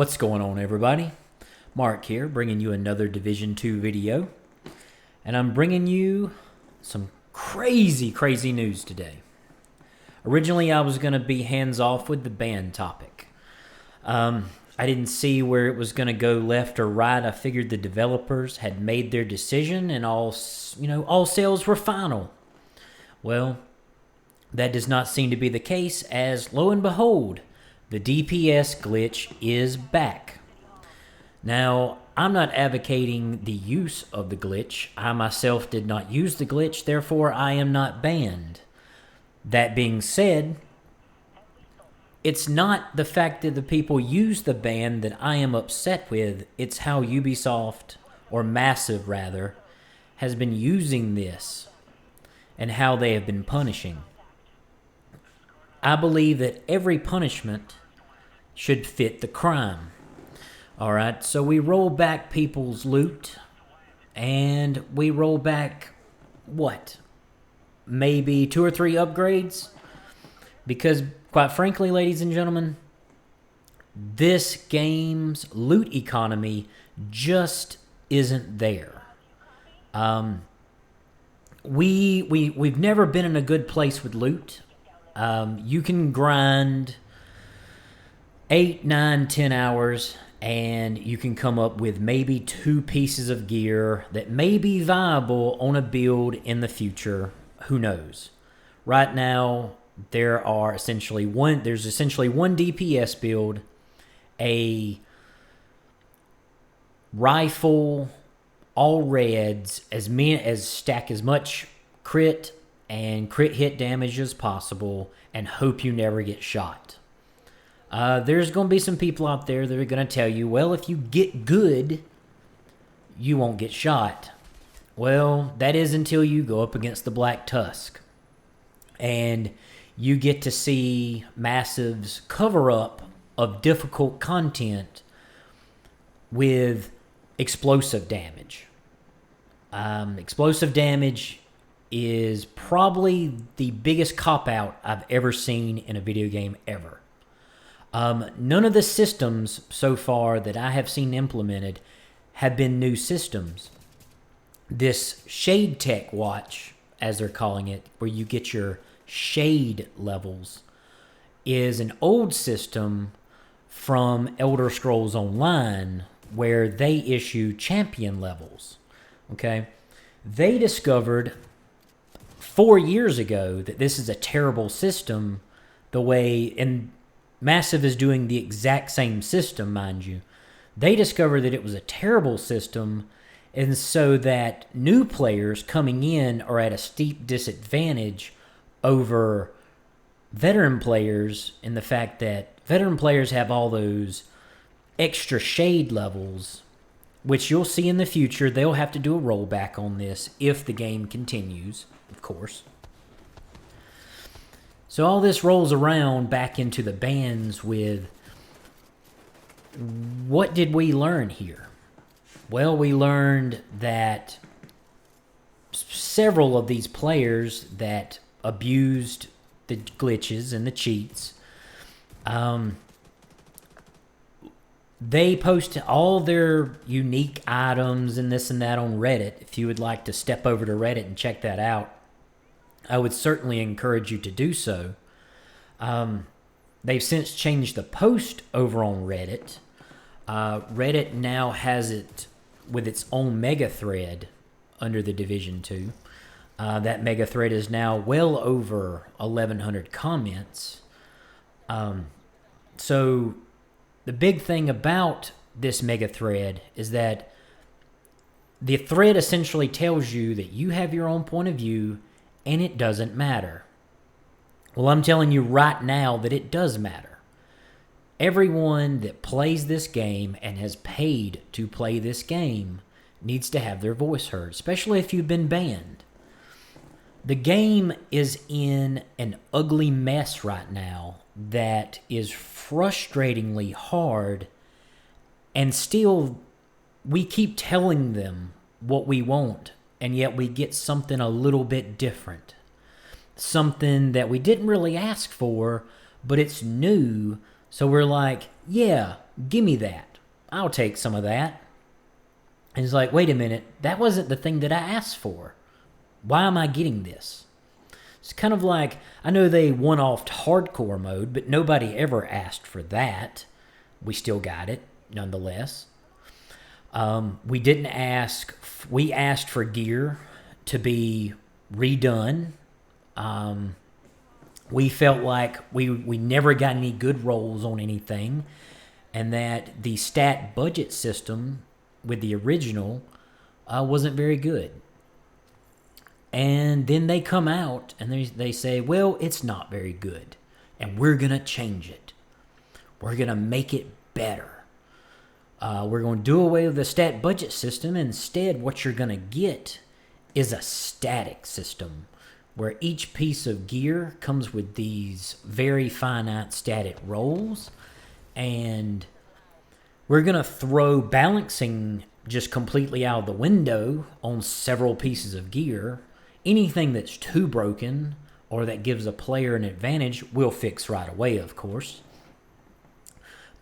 What's going on, everybody? Mark here, bringing you another Division 2 video. And I'm bringing you some crazy news today. Originally, I was going to be hands-off with the ban topic. I didn't see where it was going to go left or right. I figured the developers had made their decision and all sales were final. Well, that does not seem to be the case, as lo and behold, the DPS glitch is back. Now, I'm not advocating the use of the glitch. I myself did not use the glitch, therefore I am not banned. That being said, it's not the fact that the people use the ban that I am upset with. It's how Ubisoft, or Massive rather, has been using this and how they have been punishing. I believe that every punishment should fit the crime. Alright, so we roll back people's loot, and we roll back, what? Maybe 2 or 3 upgrades? Because, quite frankly, ladies and gentlemen, this game's loot economy just isn't there. We've never been in a good place with loot. You can grind 8, 9, 10 hours, and you can come up with maybe 2 pieces of gear that may be viable on a build in the future. Who knows? Right now, there's essentially one DPS build, a rifle, all reds, as stack as much crit and crit hit damage as possible, and hope you never get shot. There's going to be some people out there that are going to tell you, well, if you get good, you won't get shot. Well, that is until you go up against the Black Tusk. And you get to see Massive's cover-up of difficult content with explosive damage. Explosive damage is probably the biggest cop-out I've ever seen in a video game ever. None of the systems so far that I have seen implemented have been new systems. This Shade Tech watch, as they're calling it, where you get your shade levels, is an old system from Elder Scrolls Online, where they issue champion levels. Okay? They discovered 4 years ago that this is a terrible system, and Massive is doing the exact same system, mind you. They discovered that it was a terrible system, and so that new players coming in are at a steep disadvantage over veteran players, in the fact that veteran players have all those extra shade levels, which you'll see in the future. They'll have to do a rollback on this if the game continues, of course. So all this rolls around back into the bans with, what did we learn here? Well, we learned that several of these players that abused the glitches and the cheats, they post all their unique items and this and that on Reddit. If you would like to step over to Reddit and check that out, I would certainly encourage you to do so. They've since changed the post over on Reddit. Reddit now has it with its own mega thread under the Division 2. That mega thread is now well over 1,100 comments. So the big thing about this mega thread is that the thread essentially tells you that you have your own point of view, and it doesn't matter. Well, I'm telling you right now that it does matter. Everyone that plays this game and has paid to play this game needs to have their voice heard, especially if you've been banned. The game is in an ugly mess right now that is frustratingly hard, and still we keep telling them what we want, and yet we get something a little bit different. Something that we didn't really ask for, but it's new, so we're like, yeah, Give me that. I'll take some of that. And it's like, wait a minute, that wasn't the thing that I asked for. Why am I getting this? It's kind of like, I know they one-offed hardcore mode, but nobody ever asked for that. We still got it, nonetheless. We didn't ask, we asked for gear to be redone. We felt like we never got any good rolls on anything, and that the stat budget system with the original wasn't very good. And then they come out and they say, well, it's not very good, and we're going to change it. We're going to make it better. We're going to do away with the stat budget system. Instead, what you're going to get is a static system where each piece of gear comes with these very finite static rolls, and we're going to throw balancing just completely out of the window on several pieces of gear. Anything that's too broken or that gives a player an advantage, we'll fix right away, of course.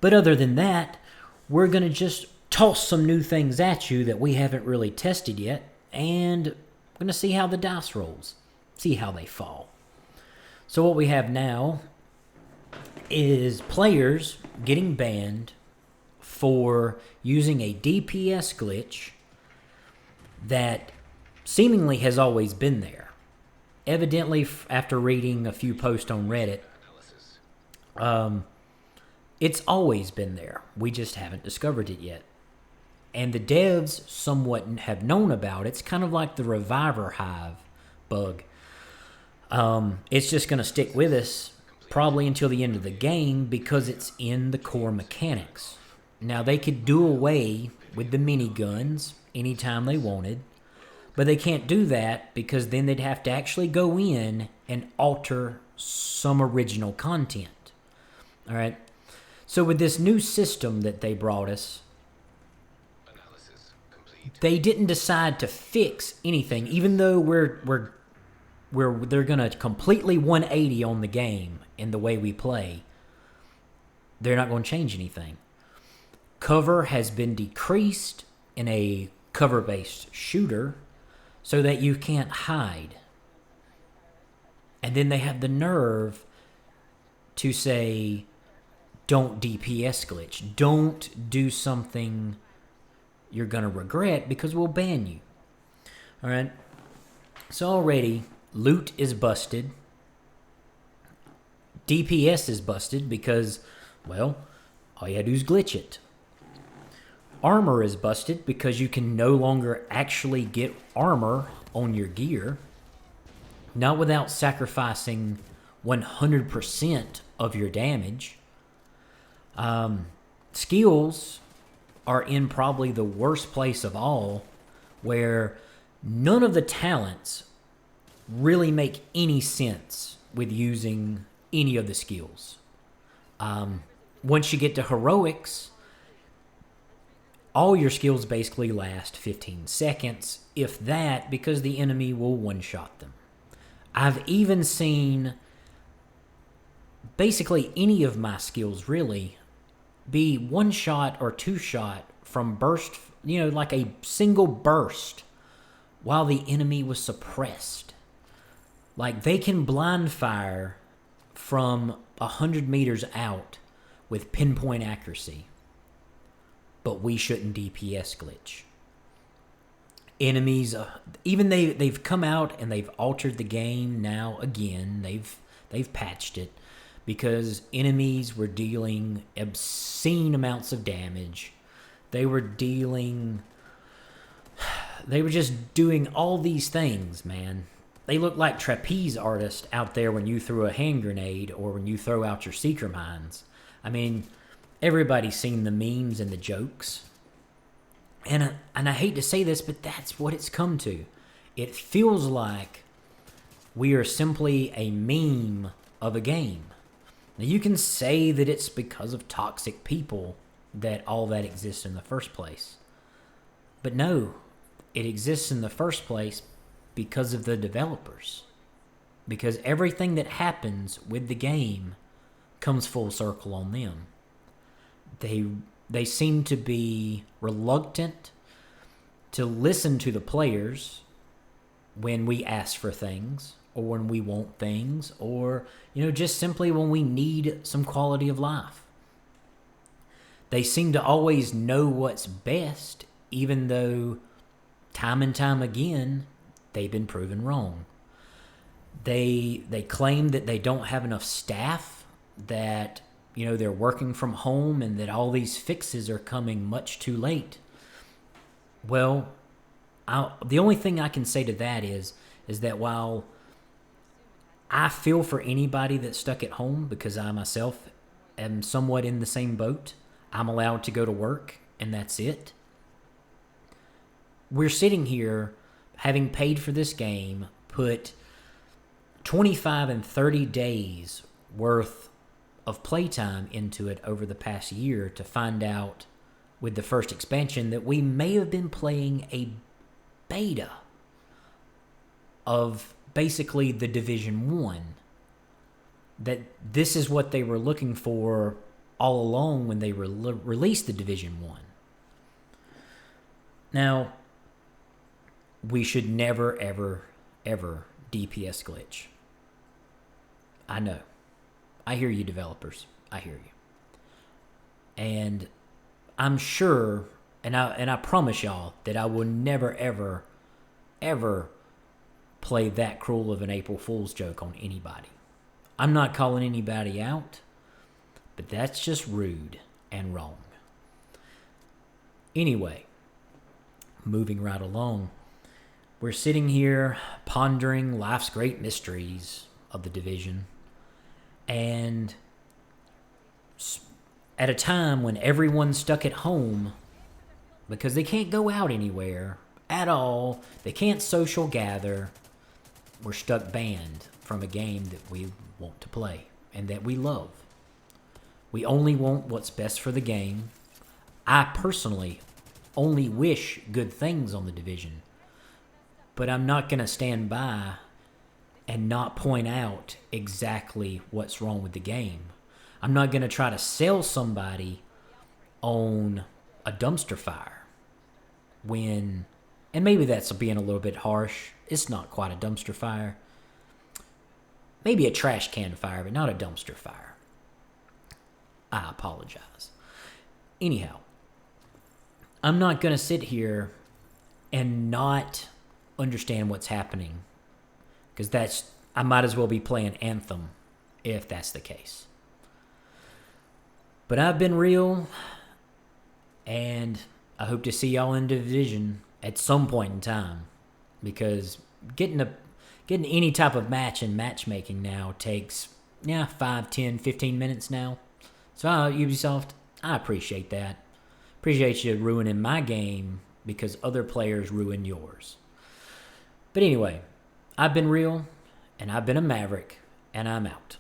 But other than that, we're going to just toss some new things at you that we haven't really tested yet, and we're going to see how the dice rolls, see how they fall. So what we have now is players getting banned for using a DPS glitch that seemingly has always been there. Evidently, after reading a few posts on Reddit, it's always been there. We just haven't discovered it yet. And the devs somewhat have known about it. It's kind of like the Reviver Hive bug. It's just going to stick with us probably until the end of the game because it's in the core mechanics. Now, they could do away with the miniguns anytime they wanted, but they can't do that because then they'd have to actually go in and alter some original content. All right? So with this new system that they brought us, they didn't decide to fix anything, even though they're going to completely 180 on the game in the way we play. They're not going to change anything. Cover has been decreased in a cover-based shooter so that you can't hide. And then they have the nerve to say, don't DPS glitch. Don't do something you're going to regret because we'll ban you. All right? So already, loot is busted. DPS is busted because, well, all you had to do is glitch it. Armor is busted because you can no longer actually get armor on your gear, not without sacrificing 100% of your damage. Skills are in probably the worst place of all, where none of the talents really make any sense with using any of the skills. Once you get to heroics, all your skills basically last 15 seconds, if that, because the enemy will one-shot them. I've even seen basically any of my skills really be one-shot or two-shot from burst, like a single burst while the enemy was suppressed. Like, they can blind fire from 100 meters out with pinpoint accuracy, but we shouldn't DPS glitch. Enemies, they've come out and they've altered the game now again. They've patched it because enemies were dealing obscene amounts of damage. They were just doing all these things, man. They look like trapeze artists out there when you throw a hand grenade or when you throw out your seeker mines. I mean, everybody's seen the memes and the jokes. And I hate to say this, but that's what it's come to. It feels like we are simply a meme of a game. Now, you can say that it's because of toxic people that all that exists in the first place. But no, it exists in the first place because of the developers. Because everything that happens with the game comes full circle on them. they seem to be reluctant to listen to the players when we ask for things or when we want things or, just simply when we need some quality of life. They seem to always know what's best, even though time and time again, they've been proven wrong. They claim that they don't have enough staff, that, they're working from home and that all these fixes are coming much too late. Well, the only thing I can say to that is that while I feel for anybody that's stuck at home, because I myself am somewhat in the same boat, I'm allowed to go to work and that's it. We're sitting here having paid for this game, put 25 and 30 days worth of playtime into it over the past year to find out with the first expansion that we may have been playing a beta of basically the Division 1. That this is what they were looking for all along when they released the Division 1. Now, we should never, ever, ever DPS glitch. I know. I hear you, developers. I hear you. And I'm sure, and I promise y'all that I will never, ever, ever play that cruel of an April Fool's joke on anybody. I'm not calling anybody out, but that's just rude and wrong. Anyway, moving right along, we're sitting here pondering life's great mysteries of the Division, and at a time when everyone's stuck at home because they can't go out anywhere at all, they can't social gather, we're stuck banned from a game that we want to play and that we love. We only want what's best for the game. I personally only wish good things on the Division, but I'm not going to stand by and not point out exactly what's wrong with the game. I'm not going to try to sell somebody on a dumpster fire when, and maybe that's being a little bit harsh, it's not quite a dumpster fire. Maybe a trash can fire, but not a dumpster fire. I apologize. Anyhow, I'm not going to sit here and not understand what's happening, because I might as well be playing Anthem if that's the case. But I've been real, and I hope to see y'all in Division at some point in time, because getting any type of match in matchmaking now takes 5, 10, 15 minutes now. So Ubisoft, I appreciate that. Appreciate you ruining my game because other players ruin yours. But anyway, I've been real, and I've been a Maverick, and I'm out.